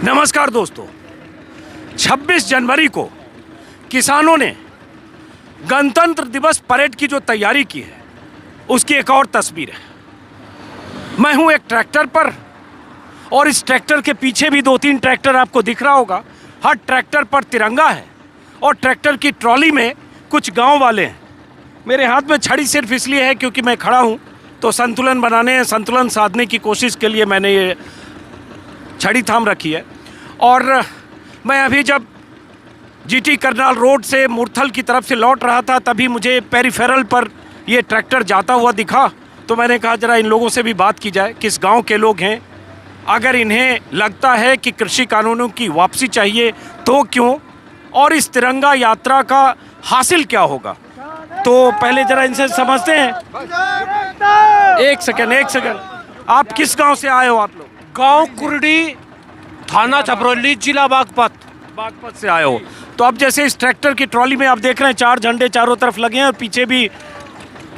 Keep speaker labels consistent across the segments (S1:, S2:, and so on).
S1: नमस्कार दोस्तों, 26 जनवरी को किसानों ने गणतंत्र दिवस परेड की जो तैयारी की है उसकी एक और तस्वीर है। मैं हूं एक ट्रैक्टर पर और इस ट्रैक्टर के पीछे भी 2-3 ट्रैक्टर आपको दिख रहा होगा। हर ट्रैक्टर पर तिरंगा है और ट्रैक्टर की ट्रॉली में कुछ गांव वाले हैं। मेरे हाथ में छड़ी सिर्फ इसलिए है क्योंकि मैं खड़ा हूं, तो संतुलन साधने की कोशिश के लिए मैंने ये छड़ी थाम रखी है। और मैं अभी जब जीटी करनाल रोड से मुरथल की तरफ से लौट रहा था तभी मुझे पेरिफेरल पर ये ट्रैक्टर जाता हुआ दिखा, तो मैंने कहा जरा इन लोगों से भी बात की जाए, किस गांव के लोग हैं, अगर इन्हें लगता है कि कृषि कानूनों की वापसी चाहिए तो क्यों, और इस तिरंगा यात्रा का हासिल क्या होगा। तो पहले जरा इनसे समझते हैं। एक सेकंड, आप किस गांव से आए हो? आप लोग
S2: गांव कुरडी, थाना छपरौली, जिला
S1: बागपत से आए हो। तो अब जैसे इस ट्रैक्टर की ट्रॉली में आप देख रहे हैं 4 झंडे चारों तरफ लगे हैं और पीछे भी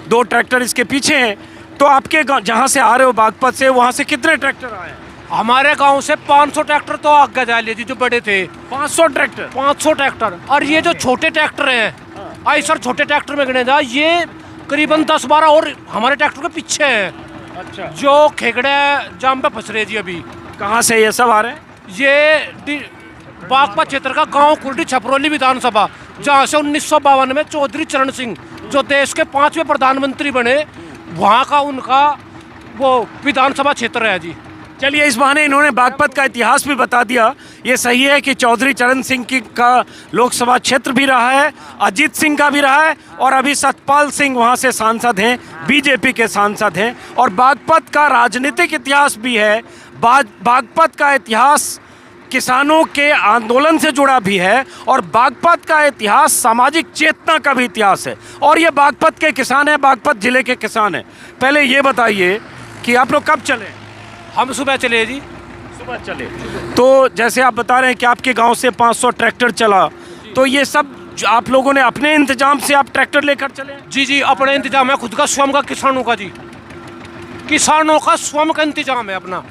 S1: 2 ट्रैक्टर इसके पीछे हैं। तो आपके जहां से आ रहे हो बागपत से, वहां से कितने ट्रैक्टर आए हैं?
S2: हमारे गांव से 500 ट्रैक्टर तो आगे जा लिए जी, जो बड़े थे
S1: 500 ट्रैक्टर।
S2: 500 ट्रैक्टर। और ये जो छोटे ट्रैक्टर हैं, आई सर छोटे ट्रैक्टर में गिने जा, ये करीबन 10-12 और हमारे ट्रैक्टर के पीछे हैं।
S1: अच्छा,
S2: जो खेगड़े जाम पे फंस रहे जी। अभी
S1: कहाँ से ये सब आ रहे हैं?
S2: ये बागपत क्षेत्र का गांव कुरडी छपरौली विधानसभा, जहाँ से 1952 में चौधरी चरण सिंह जो देश के 5वें प्रधानमंत्री बने, वहाँ का उनका वो विधानसभा क्षेत्र है जी।
S1: चलिए, इस बहाने इन्होंने बागपत का इतिहास भी बता दिया। ये सही है कि चौधरी चरण सिंह का लोकसभा क्षेत्र भी रहा है, अजीत सिंह का भी रहा है, और अभी सतपाल सिंह वहाँ से सांसद हैं, बीजेपी के सांसद हैं। और बागपत का राजनीतिक इतिहास भी है। बागपत का इतिहास किसानों के आंदोलन से जुड़ा भी है और बागपत का इतिहास सामाजिक चेतना का भी इतिहास है। और ये बागपत के किसान हैं, बागपत जिले के किसान हैं। पहले ये बताइए कि आप लोग कब चले?
S2: हम सुबह चले जी।
S1: सुबह चले। तो जैसे आप बता रहे हैं कि आपके गांव से 500 ट्रैक्टर चला, तो ये सब आप लोगों ने अपने इंतजाम से आप ट्रैक्टर लेकर चले?
S2: जी जी, अपने इंतजाम है, खुद का स्वयं का, किसानों का जी। किसानों का स्वयं का इंतजाम है अपना।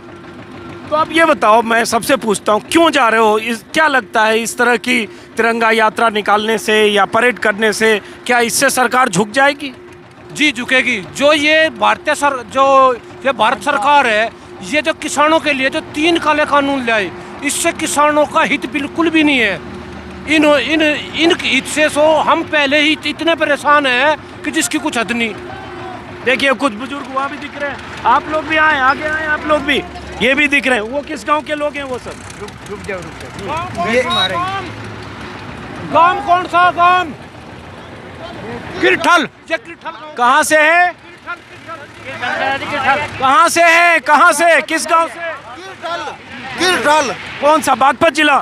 S1: तो आप ये बताओ, मैं सबसे पूछता हूँ, क्यों जा रहे हो? क्या लगता है इस तरह की तिरंगा यात्रा निकालने से या परेड करने से, क्या इससे सरकार झुक जाएगी?
S2: जी झुकेगी। जो ये भारत सरकार है, ये जो किसानों के लिए जो 3 काले कानून लाए, इससे किसानों का हित बिल्कुल भी नहीं है। इन हित से हम पहले ही इतने परेशान हैं कि जिसकी कुछ हद नहीं।
S1: देखिए, कुछ बुजुर्ग वहाँ भी दिख रहे हैं, आप लोग भी आए, आगे आए आप लोग भी, ये भी दिख रहे हैं। वो किस गांव के लोग हैं वो सब?
S2: रुक जाओ। गांव कौन सा गांव? किरठल।
S1: कहाँ से है? कहाँ से किस गांव से?
S3: किरठल।
S1: कौन सा? बागपत जिला।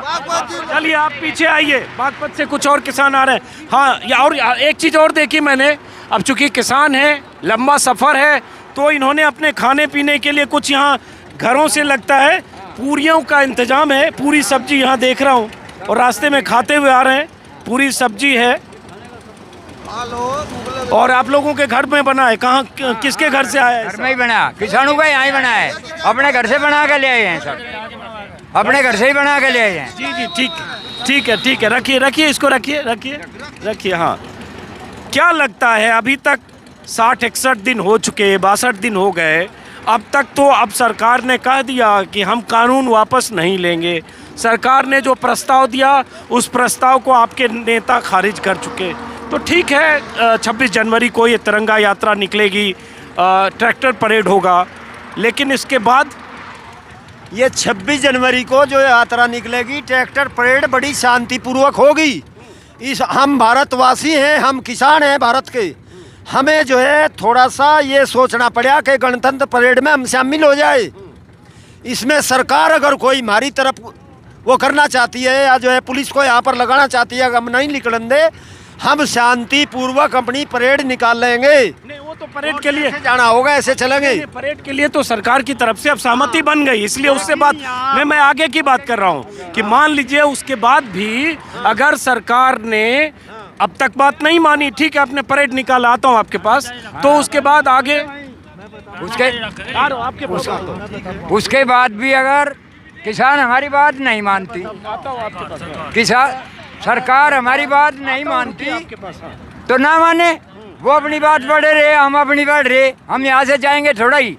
S1: चलिए, आप पीछे आइए, बागपत से कुछ और किसान आ रहे हैं। हाँ, और एक चीज़ और देखी मैंने, अब चूंकि किसान है, लंबा सफ़र है, तो इन्होंने अपने खाने पीने के लिए कुछ यहाँ घरों से लगता है पूरियों का इंतजाम है। पूरी सब्जी यहाँ देख रहा हूँ और रास्ते में खाते हुए आ रहे हैं। पूरी सब्जी है और आप लोगों के घर में बना है। कहाँ, किसके घर से आया है?
S4: घर में ही बना, किसानों का यहाँ ही बना है, अपने घर से बना के ले आए हैं सब, अपने घर से ही बना के ले आए हैं।
S1: जी जी, ठीक है, रखिए इसको, रखिए। हाँ, क्या लगता है, अभी तक 60-61 दिन हो चुके, 62 दिन हो गए, अब तक तो अब सरकार ने कह दिया कि हम कानून वापस नहीं लेंगे। सरकार ने जो प्रस्ताव दिया उस प्रस्ताव को आपके नेता खारिज कर चुके। तो ठीक है, 26 जनवरी को ये तिरंगा यात्रा निकलेगी, ट्रैक्टर परेड होगा, लेकिन इसके बाद
S3: ये 26 जनवरी को जो यात्रा निकलेगी, ट्रैक्टर परेड बड़ी शांतिपूर्वक होगी। हम भारतवासी हैं, हम किसान हैं भारत के, हमें जो है थोड़ा सा ये सोचना पड़ा कि गणतंत्र परेड में हम शामिल हो जाए। इसमें सरकार अगर कोई हमारी तरफ वो करना चाहती है या जो है पुलिस को यहाँ पर लगाना चाहती है, हम नहीं निकलन दे, हम शांतिपूर्वक अपनी परेड निकाल लेंगे।
S1: नहीं, वो तो परेड के लिए
S3: जाना होगा, ऐसे चलेंगे।
S1: परेड के लिए तो सरकार की तरफ से अब सहमति बन गई, इसलिए उससे बात मैं आगे की बात कर रहा हूँ कि मान लीजिए उसके बाद भी अगर सरकार ने अब तक बात नहीं मानी, ठीक है, आपने परेड निकाला, आता हूँ आपके पास, तो उसके बाद आगे
S4: उसके बाद भी अगर किसान हमारी बात नहीं मानती, किसान सरकार हमारी बात नहीं मानती तो ना माने, वो अपनी बात पढ़े रहे, हम अपनी पढ़ रहे। हम यहाँ से जाएंगे थोड़ा ही।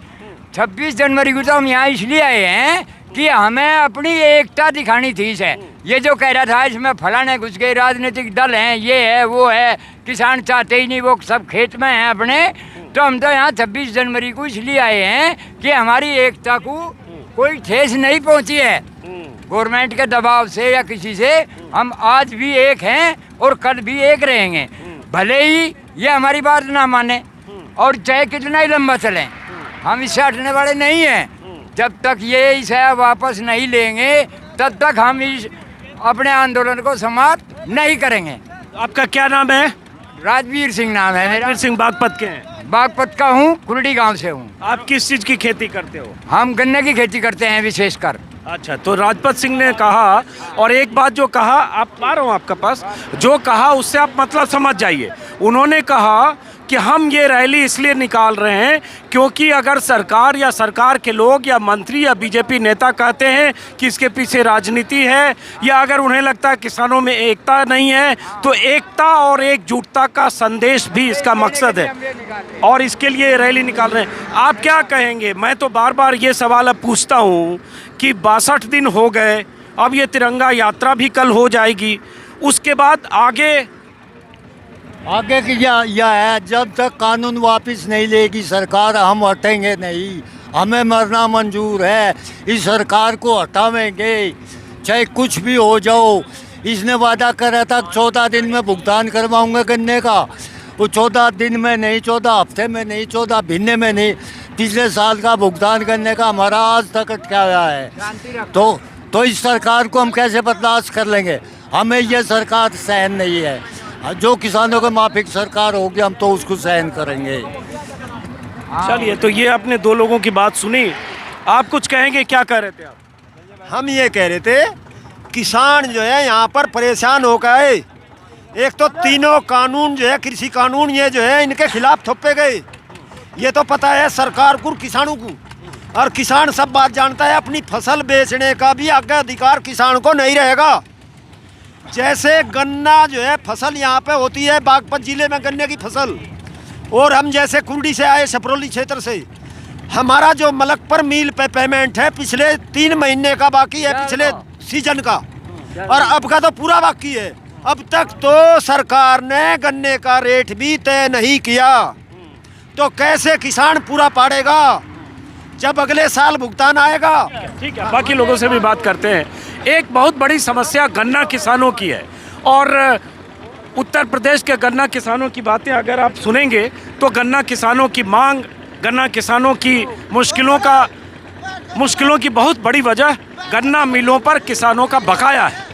S4: 26 जनवरी को तो हम यहाँ इसलिए आए हैं कि हमें अपनी एकता दिखानी थी। इसे ये जो कह रहा था इसमें फलाने घुस गए, राजनीतिक दल हैं, ये है वो है, किसान चाहते ही नहीं, वो सब खेत में हैं अपने। तो हम तो यहाँ 26 जनवरी को इसलिए आए हैं कि हमारी एकता को कोई ठेस नहीं पहुँची है गवर्नमेंट के दबाव से या किसी से। हम आज भी एक हैं और कल भी एक रहेंगे, भले ही ये हमारी बात ना माने और चाहे कितना ही लंबा चलें, हम इससे हटने वाले नहीं हैं। जब तक ये इसे वापस नहीं लेंगे तब तक हम इस अपने आंदोलन को समाप्त नहीं करेंगे।
S1: आपका क्या नाम है?
S4: राजवीर सिंह नाम है मेरा।
S1: वीर सिंह बागपत के हैं?
S4: बागपत का हूँ, कुरडी गांव से हूँ।
S1: आप किस चीज़ की खेती करते हो?
S4: हम गन्ने की खेती करते हैं विशेषकर।
S1: अच्छा, तो राजपत सिंह ने कहा, और एक बात जो कहा, आप आ रहा हूँ आपके पास, जो कहा उससे आप मतलब समझ जाइए। उन्होंने कहा कि हम ये रैली इसलिए निकाल रहे हैं क्योंकि अगर सरकार या सरकार के लोग या मंत्री या बीजेपी नेता कहते हैं कि इसके पीछे राजनीति है, या अगर उन्हें लगता है किसानों में एकता नहीं है, तो एकता और एकजुटता का संदेश भी इसका मकसद है और इसके लिए रैली निकाल रहे हैं। आप क्या कहेंगे? मैं तो बार बार ये सवाल अब पूछता हूँ कि 62 दिन हो गए, अब ये तिरंगा यात्रा भी कल हो जाएगी, उसके बाद
S5: आगे की यह है, जब तक कानून वापस नहीं लेगी सरकार हम हटेंगे नहीं। हमें मरना मंजूर है, इस सरकार को हटावेंगे चाहे कुछ भी हो जाओ। इसने वादा करा था 14 दिन में भुगतान करवाऊंगा गन्ने का, वो 14 दिन में नहीं, 14 हफ्ते में नहीं, 14 महीने में नहीं, पिछले साल का भुगतान करने का हमारा आज तक अटका हुआ है। तो इस सरकार को हम कैसे बर्दाश्त कर लेंगे? हमें ये सरकार सहन नहीं है। जो किसानों के माफिक सरकार होगी हम तो उसको सहन करेंगे।
S1: चलिए, तो ये आपने दो लोगों की बात सुनी, आप कुछ कहेंगे? क्या कह रहे थे आप?
S3: हम ये कह रहे थे किसान जो है यहाँ पर परेशान हो गए। एक तो तीनों कानून जो है, कृषि कानून, ये जो है इनके खिलाफ थोपे गए। ये तो पता है सरकार को, किसानों को, और किसान सब बात जानता है, अपनी फसल बेचने का भी आगे अधिकार किसान को नहीं रहेगा। जैसे गन्ना जो है फसल यहाँ पे होती है बागपत जिले में गन्ने की फसल, और हम जैसे कुंडी से आए छपरौली क्षेत्र से, हमारा जो मलकपुर मिल पे पेमेंट है पिछले 3 महीने का बाकी है, पिछले सीजन का, और अब का तो पूरा बाकी है। अब तक तो सरकार ने गन्ने का रेट भी तय नहीं किया, तो कैसे किसान पूरा पाड़ेगा जब अगले साल भुगतान आएगा?
S1: ठीक है, बाकी लोगों से भी बात करते हैं। एक बहुत बड़ी समस्या गन्ना किसानों की है, और उत्तर प्रदेश के गन्ना किसानों की बातें अगर आप सुनेंगे तो गन्ना किसानों की मांग, गन्ना किसानों की मुश्किलों की बहुत बड़ी वजह गन्ना मिलों पर किसानों का बकाया है।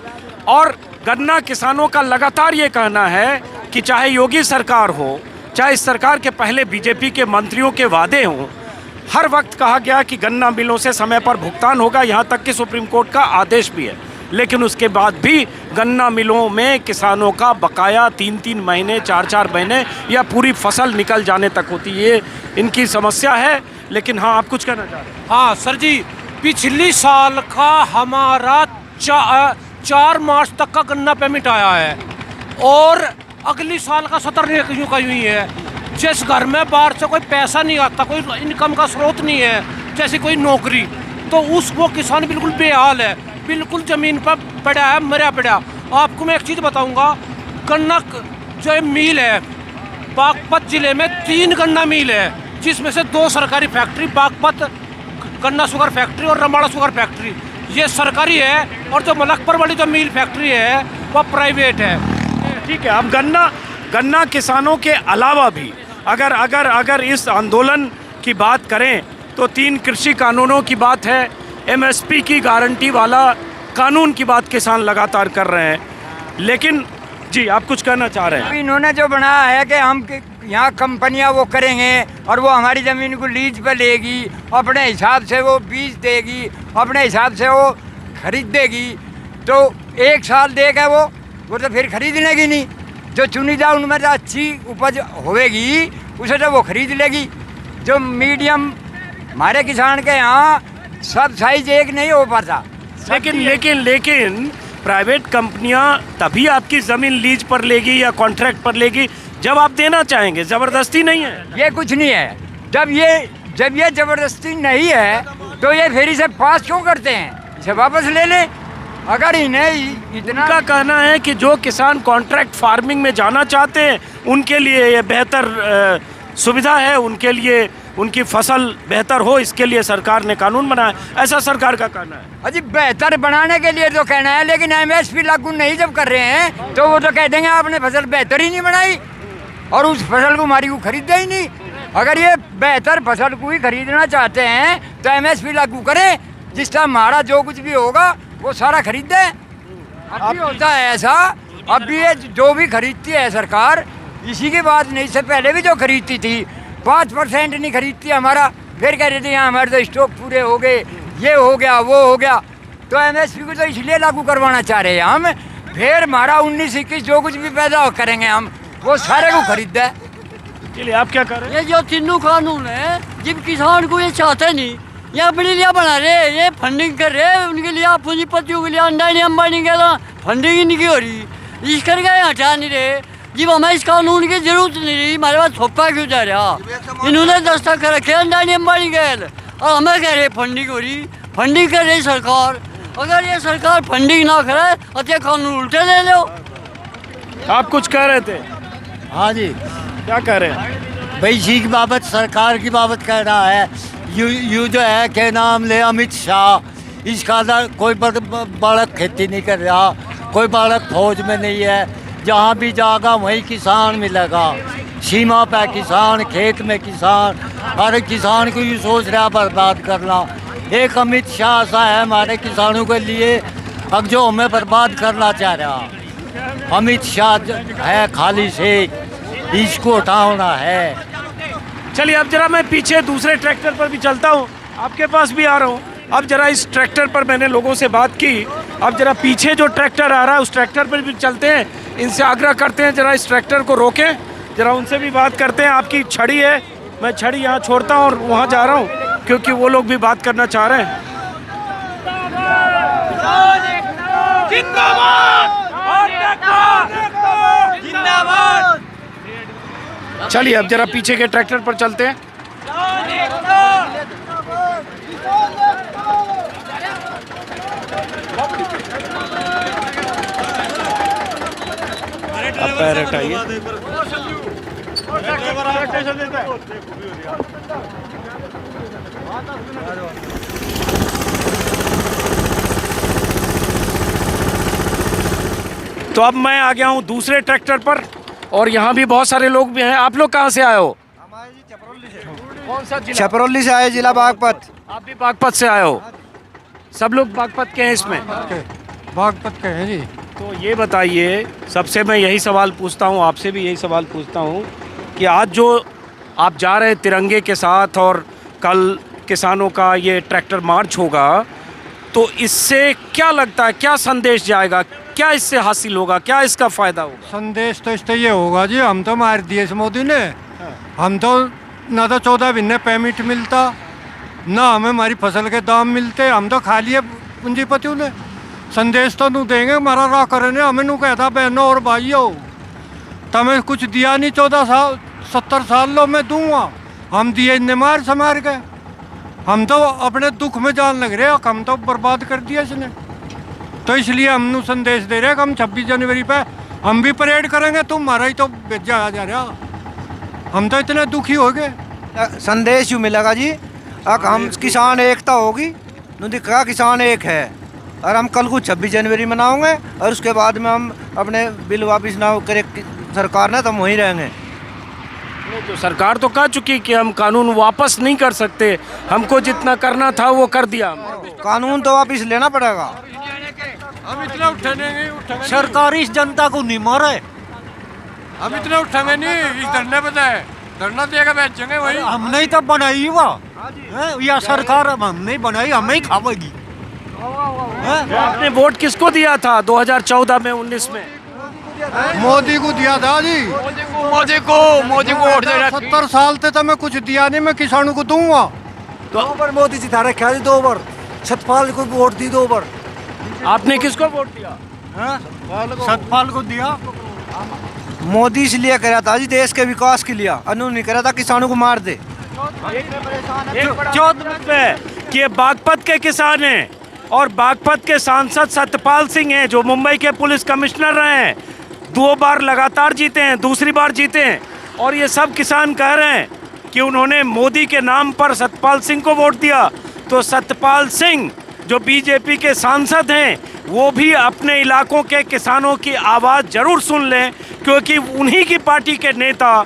S1: और गन्ना किसानों का लगातार ये कहना है कि चाहे योगी सरकार हो, चाहे इस सरकार के पहले बीजेपी के मंत्रियों के वादे हों, हर वक्त कहा गया कि गन्ना मिलों से समय पर भुगतान होगा, यहाँ तक कि सुप्रीम कोर्ट का आदेश भी है, लेकिन उसके बाद भी गन्ना मिलों में किसानों का बकाया 3-3 महीने, 4-4 महीने या पूरी फसल निकल जाने तक होती है। ये इनकी समस्या है। लेकिन हाँ, आप कुछ कहना चाह रहे हैं?
S2: हाँ सर जी, पिछली साल का हमारा 4 मार्च तक का गन्ना पेमेंट आया है, और अगली साल का 17 यूँ का यूँ ही है। जिस घर में बाहर से कोई पैसा नहीं आता, कोई इनकम का स्रोत नहीं है, जैसे कोई नौकरी, तो वो किसान बिल्कुल बेहाल है, बिल्कुल ज़मीन पर पड़ा है, मरा पड़ा। आपको मैं एक चीज़ बताऊंगा, गन्ना जो मिल है बागपत ज़िले में 3 गन्ना मिल है, जिसमें से 2 सरकारी फैक्ट्री, बागपत गन्ना शुगर फैक्ट्री और रमाड़ा शुगर फैक्ट्री, ये सरकारी है, और जो मलकपुर वाली जो मिल फैक्ट्री है वह प्राइवेट है।
S1: ठीक है, अब गन्ना किसानों के अलावा भी अगर इस आंदोलन की बात करें तो 3 कृषि कानूनों की बात है, एमएसपी की गारंटी वाला कानून की बात किसान लगातार कर रहे हैं। लेकिन जी, आप कुछ कहना चाह रहे हैं?
S4: इन्होंने जो बनाया है कि हम यहाँ कंपनियाँ वो करेंगे और वो हमारी ज़मीन को लीज पे लेगी, अपने हिसाब से वो बीज देगी, अपने हिसाब से वो खरीद देगी, तो 1 साल देगा वो तो फिर खरीद लेगी नहीं। जो चुनिंदा उनमें जो अच्छी उपज होएगी उसे तो वो खरीद लेगी। जो मीडियम हमारे किसान के यहाँ सब साइज एक नहीं हो पाता,
S1: लेकिन प्राइवेट कंपनियां तभी आपकी जमीन लीज पर लेगी या कॉन्ट्रैक्ट पर लेगी जब आप देना चाहेंगे, जबरदस्ती नहीं है।
S4: ये कुछ नहीं है। जब ये जबरदस्ती नहीं है तो ये फिर इसे पास क्यों करते हैं? इसे वापस ले ले। अगर इन्हें इतना
S1: उनका कहना है कि जो किसान कॉन्ट्रैक्ट फार्मिंग में जाना चाहते हैं उनके लिए ये बेहतर सुविधा है, उनके लिए उनकी फसल बेहतर हो, इसके लिए सरकार ने कानून बनाया, ऐसा सरकार का कहना है।
S4: अजी बेहतर बनाने के लिए तो कहना है, लेकिन MSP लागू नहीं जब कर रहे हैं तो वो तो कह देंगे आपने फसल बेहतर ही नहीं बनाई और उस फसल को हमारी को खरीदा ही नहीं। अगर ये बेहतर फसल को ही खरीदना चाहते हैं तो MSP लागू करें, जिस टाइम हमारा जो कुछ भी होगा वो सारा खरीदे। अब भी होता है ऐसा, अब भी ये जो भी खरीदती है सरकार, इसी की बात नहीं, इससे पहले भी जो खरीदती थी 5% नहीं खरीदती हमारा, फिर कह रहे थे यहाँ हमारे तो स्टॉक पूरे हो गए, ये हो गया वो हो गया। तो MSP को तो इसलिए लागू करवाना चाह रहे हैं हम, फिर हमारा 19-21 जो कुछ भी पैदा करेंगे हम वो सारे को खरीद है।
S1: चलिए, आप क्या कर रहे हैं?
S6: ये जो तीनों कानून है, जब किसान को ये चाहते नहीं, ये अपने लिए बना रहे, ये फंडिंग कर रहे, उनके लिए पूंजीपतियों के लिए अंडानी अंबानी के लिए फंडिंग ही नहीं हो रही, इस करके हटा नहीं रहे। जब हमें इस कानून की जरूरत नहीं रही, हमारे पास थोपा क्यों जा रहा? इन्होंने दस्तखत रखे अंडानी अंबानी के और हमें कह रहे फंडिंग हो रही, फंडिंग कर रही सरकार। अगर ये सरकार फंडिंग ना करे तो ये कानून उल्टे ले लो।
S1: आप कुछ कह रहे थे?
S5: हाँ जी,
S1: क्या कह रहे हैं?
S5: भाई इसी की बाबत, सरकार की बाबत कह रहा है। यू जो है के नाम ले अमित शाह, इसका कोई बालक खेती नहीं कर रहा, कोई बालक फौज में नहीं है, जहाँ भी जाएगा वहीं किसान मिलेगा, सीमा पे किसान, खेत में किसान, हर किसान को ये सोच रहा बर्बाद करना। एक अमित शाह सा है हमारे किसानों के लिए, अब जो हमें बर्बाद करना चाह रहा अमित शाह है खाली शेख, इसको हटाना है।
S1: चलिए, अब जरा मैं पीछे दूसरे ट्रैक्टर पर भी चलता हूँ, आपके पास भी आ रहा हूँ। अब जरा इस ट्रैक्टर पर मैंने लोगों से बात की, अब जरा पीछे जो ट्रैक्टर आ रहा है उस ट्रैक्टर पर भी चलते हैं, इनसे आग्रह करते हैं जरा इस ट्रैक्टर को रोकें, जरा उनसे भी बात करते हैं। आपकी छड़ी है, मैं छड़ी यहाँ छोड़ता हूँ और वहाँ जा रहा हूँ क्योंकि वो लोग भी बात करना चाह रहे हैं। चलिए, अब जरा पीछे के ट्रैक्टर पर चलते हैं। अब पैर हटाइए। तो अब मैं आ गया हूँ दूसरे ट्रैक्टर पर और यहाँ भी बहुत सारे लोग भी हैं। आप लोग कहाँ से आए हो? कौन सा जिला?
S3: छपरौली से आए, जिला बागपत।
S1: आप भी बागपत से आए हो? सब लोग बागपत के हैं इसमें?
S2: बागपत के हैं जी।
S1: तो ये बताइए, सबसे मैं यही सवाल पूछता हूँ, आपसे भी यही सवाल पूछता हूँ कि आज जो आप जा रहे हैं तिरंगे के साथ और कल किसानों का ये ट्रैक्टर मार्च होगा, तो इससे क्या लगता है, क्या संदेश जाएगा, क्या इससे हासिल होगा, क्या इसका फ़ायदा होगा?
S2: संदेश तो इससे ये होगा जी, हम तो मार दिए इस मोदी ने, हम तो ना तो 14 महीने पेमेंट मिलता, ना हमें हमारी फसल के दाम मिलते, हम तो खा लिए पूंजीपतियों ने। संदेश तो नू देंगे हमारा राह करने, हमें नू कहता बहनों और भाइयों तमें कुछ दिया नहीं, 70 साल लो मैं दूंगा, हम दिए इन्हें मार समार गए। हम तो अपने दुख में जान लग रहे, हम तो बर्बाद कर दिया इसने। तो इसलिए हम नू संदेश दे रहे कि हम 26 जनवरी पे हम भी परेड करेंगे, तुम हमारा ही तो भेजा जा रहा, हम तो इतने दुखी हो गए।
S3: संदेश यूँ मिलेगा जी, अब हम किसान एकता होगी, नू दिखा किसान एक है, और हम कल को 26 जनवरी मनाओगे और उसके बाद में हम अपने बिल वापस ना करे सरकार ने, तो हम वहीं रहेंगे।
S1: तो सरकार तो कह चुकी कि हम कानून वापस नहीं कर सकते, हमको जितना करना था वो कर दिया।
S3: कानून तो वापस लेना पड़ेगा।
S2: हम इतना उठाएंगे,
S5: सरकार इस जनता को नहीं मारे,
S2: हम इतना उठाएंगे नहीं, इस धरने पे धरना देगा बेचेंगे वही।
S5: हमने ही तो बनाई हुआ या सरकार हमने बनाई, हमें ही खावेगी।
S1: आपने वोट किसको दिया था 2014 में, 19 में?
S2: मोदी को दिया था जी, मोदी को वोट दे रहा। 70 साल से तो मैं कुछ दिया नहीं, मैं किसानों को दूंगा।
S3: 2 बार मोदी जी था रखा, 2 बार सतपाल को वोट दी, 2 बार
S1: आपने किसको वोट दिया?
S5: सतपाल को दिया। मोदी इसलिए करा था जी देश के विकास के लिए, अनु नहीं करा था किसानों को मार दे।
S1: कि ये बागपत के किसान हैं और बागपत के सांसद सतपाल सिंह हैं जो मुंबई के पुलिस कमिश्नर रहे हैं, 2 बार लगातार जीते हैं, दूसरी बार जीते हैं। और ये सब किसान कह रहे हैं कि उन्होंने मोदी के नाम पर सतपाल सिंह को वोट दिया। तो सतपाल सिंह जो बीजेपी के सांसद हैं वो भी अपने इलाकों के किसानों की आवाज़ जरूर सुन लें, क्योंकि उन्हीं की पार्टी के नेता,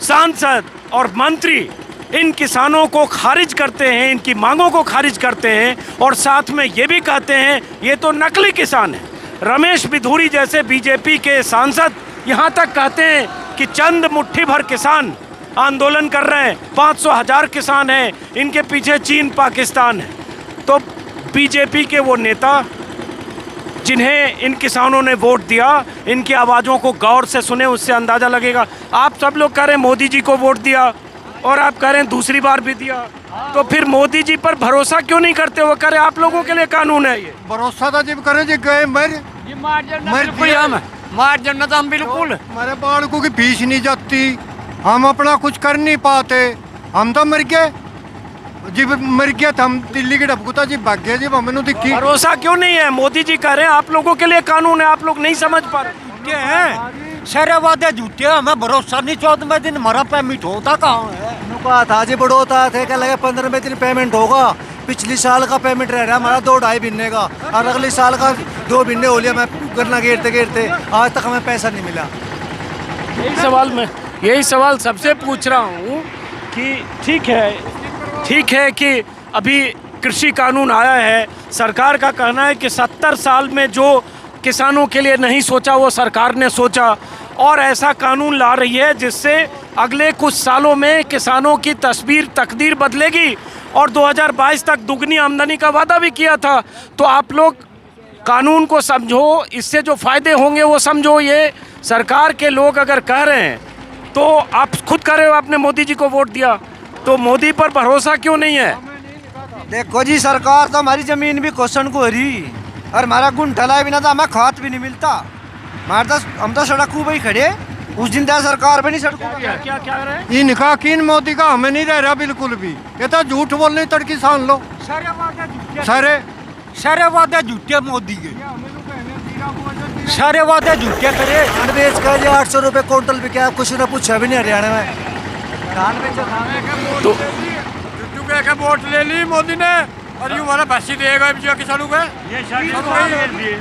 S1: सांसद और मंत्री इन किसानों को खारिज करते हैं, इनकी मांगों को खारिज करते हैं और साथ में ये भी कहते हैं ये तो नकली किसान है। रमेश बिधूरी जैसे बीजेपी के सांसद यहाँ तक कहते हैं कि चंद मुट्ठी भर किसान आंदोलन कर रहे हैं, 500,000 किसान हैं, इनके पीछे चीन पाकिस्तान है। तो बीजेपी के वो नेता जिन्हें इन किसानों ने वोट दिया, इनकी आवाज़ों को गौर से सुने, उससे अंदाज़ा लगेगा। आप सब लोग कह रहे हैं मोदी जी को वोट दिया और आप कह रहे हैं दूसरी बार भी दिया, तो फिर मोदी जी पर भरोसा क्यों नहीं करते? वो कह रहे आप लोगों के लिए कानून है ये।
S5: भरोसा था जब करे जी गए
S6: मार्जिन तो हम बिल्कुल
S5: हमारे बालकों की फीस नहीं जाती, हम अपना कुछ कर नहीं पाते, हम तो मर गए। जी मर गया था, हम दिल्ली के डबकुता जी भाग गया जी, हमें दिखी।
S1: भरोसा क्यों नहीं है? मोदी जी कह रहे हैं आप लोगों के लिए कानून है, आप लोग नहीं समझ पा रहे
S5: हैं। सारे वादे झूठे, हमें भरोसा नहीं। 14वें दिन हमारा पेमेंट होता कहाँ है?
S3: कहा था जी बढ़ोता थे, क्या लगे 15वें दिन पेमेंट होगा। पिछली साल का पेमेंट रह रहा हमारा 2-2.5 महीने का, और अगले साल का 2 महीने हो लिया मैं करना घेरते घेरते, आज तक हमें पैसा नहीं मिला।
S1: यही सवाल सबसे पूछ रहा हूँ कि ठीक है कि अभी कृषि कानून आया है, सरकार का कहना है कि 70 साल में जो किसानों के लिए नहीं सोचा वो सरकार ने सोचा, और ऐसा कानून ला रही है जिससे अगले कुछ सालों में किसानों की तकदीर बदलेगी, और 2022 तक दुगनी आमदनी का वादा भी किया था। तो आप लोग कानून को समझो, इससे जो फ़ायदे होंगे वो समझो। ये सरकार के लोग अगर कह रहे हैं, तो आप खुद कह रहे हो आपने मोदी जी को वोट दिया, तो मोदी पर भरोसा क्यों नहीं है?
S5: देखो जी, सरकार तो हमारी जमीन भी क्वेश्चन को हरी, और हमारा गुण ठला बिना तो हमें खाद भी नहीं मिलता। हम तो सड़क को ही खड़े, उस दिन तो सरकार भी नहीं सड़क
S1: क्या रहे?
S5: इनका किन मोदी का हमें नहीं रह रहा बिल्कुल भी। ये तो झूठ बोलने तड़की सान लो, सारे वादे झूठे मोदी के, सारे वादे झूठे करे।
S3: बेच कर जी 800 रुपये क्विंटल भी, क्या कुछ ना पूछा भी नहीं हरियाणा में।
S1: तो
S5: वोट ले ली मोदी ने, और यूँ वाला पैसे देगा किसानों को।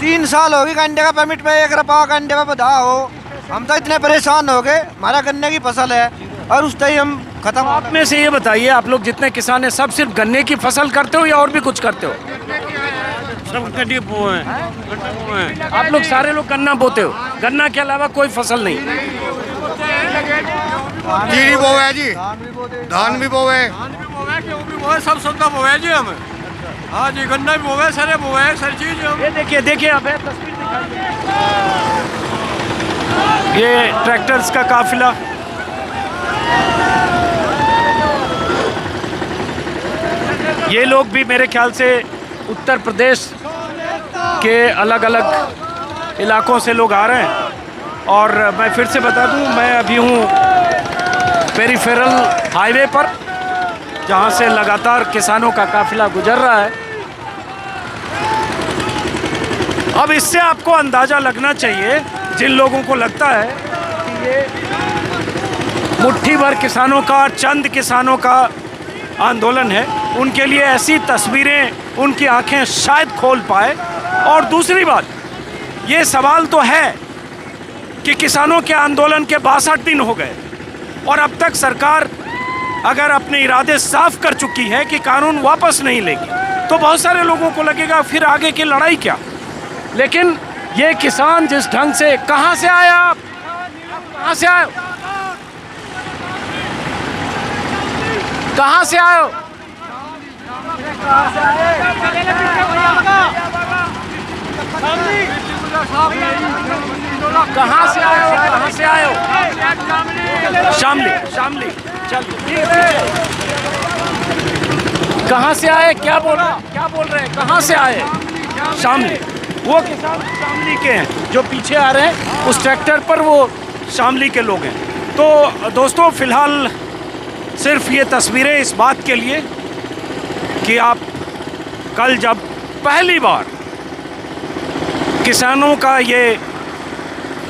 S5: 3 साल हो गए गन्ने का पेमेंट में 1 रुपया गन्ने में बधा हो। हम तो इतने परेशान हो गए, हमारा गन्ने की फसल है और उस ही हम खत्म।
S1: आप में से ये बताइए, आप लोग जितने किसान हैं सब सिर्फ गन्ने की फसल करते हो या और भी कुछ करते हो?
S2: सब गन्ने बोए हैं।
S1: आप लोग सारे लोग गन्ना बोते हो, गन्ना के अलावा कोई फसल नहीं?
S5: जीरी बोए जी, धान भी बोए, गेहूँ भी बोए, सब सौदा बोए जी हम। हाँ जी, गन्ना भी बोए, सारे बोए, सारी चीज।
S1: ये देखिए अब है तस्वीर दिखाई, ये ट्रैक्टर्स का काफिला। ये लोग भी मेरे ख्याल से उत्तर प्रदेश के अलग अलग इलाकों से लोग आ रहे हैं। और मैं फिर से बता दूं, मैं अभी हूं पेरिफेरल हाईवे पर, जहां से लगातार किसानों का काफिला गुजर रहा है। अब इससे आपको अंदाज़ा लगना चाहिए, जिन लोगों को लगता है कि ये मुट्ठी भर किसानों का, चंद किसानों का आंदोलन है, उनके लिए ऐसी तस्वीरें उनकी आंखें शायद खोल पाए। और दूसरी बात, ये सवाल तो है कि किसानों के आंदोलन के 62 दिन हो गए और अब तक सरकार अगर अपने इरादे साफ कर चुकी है कि कानून वापस नहीं लेगी, तो बहुत सारे लोगों को लगेगा फिर आगे की लड़ाई क्या। लेकिन ये किसान जिस ढंग से, कहाँ से आए आप? कहाँ से आए? कहाँ से आए हो? कहाँ से आए हो? कहाँ से आए हो? शामली। चल, कहाँ से आए? क्या बोल रहे हैं? कहाँ से आए? शामली, वो किसान शामली के हैं जो पीछे आ रहे हैं, उस ट्रैक्टर पर वो शामली के लोग हैं। तो दोस्तों फिलहाल सिर्फ ये तस्वीरें इस बात के लिए कि आप कल जब पहली बार किसानों का ये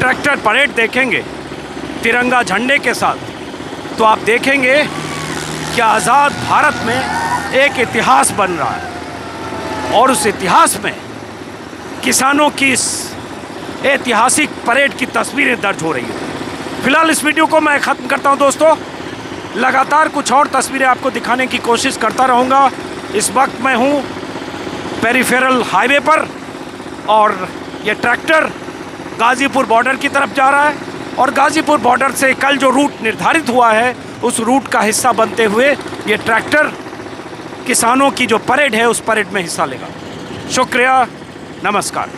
S1: ट्रैक्टर परेड देखेंगे तिरंगा झंडे के साथ, तो आप देखेंगे कि आज़ाद भारत में एक इतिहास बन रहा है और उस इतिहास में किसानों की इस ऐतिहासिक परेड की तस्वीरें दर्ज हो रही हैं। फिलहाल इस वीडियो को मैं ख़त्म करता हूं दोस्तों, लगातार कुछ और तस्वीरें आपको दिखाने की कोशिश करता रहूँगा। इस वक्त मैं हूँ पेरिफेरल हाईवे पर और ये ट्रैक्टर गाज़ीपुर बॉर्डर की तरफ जा रहा है और गाज़ीपुर बॉर्डर से कल जो रूट निर्धारित हुआ है उस रूट का हिस्सा बनते हुए ये ट्रैक्टर किसानों की जो परेड है उस परेड में हिस्सा लेगा। शुक्रिया, नमस्कार।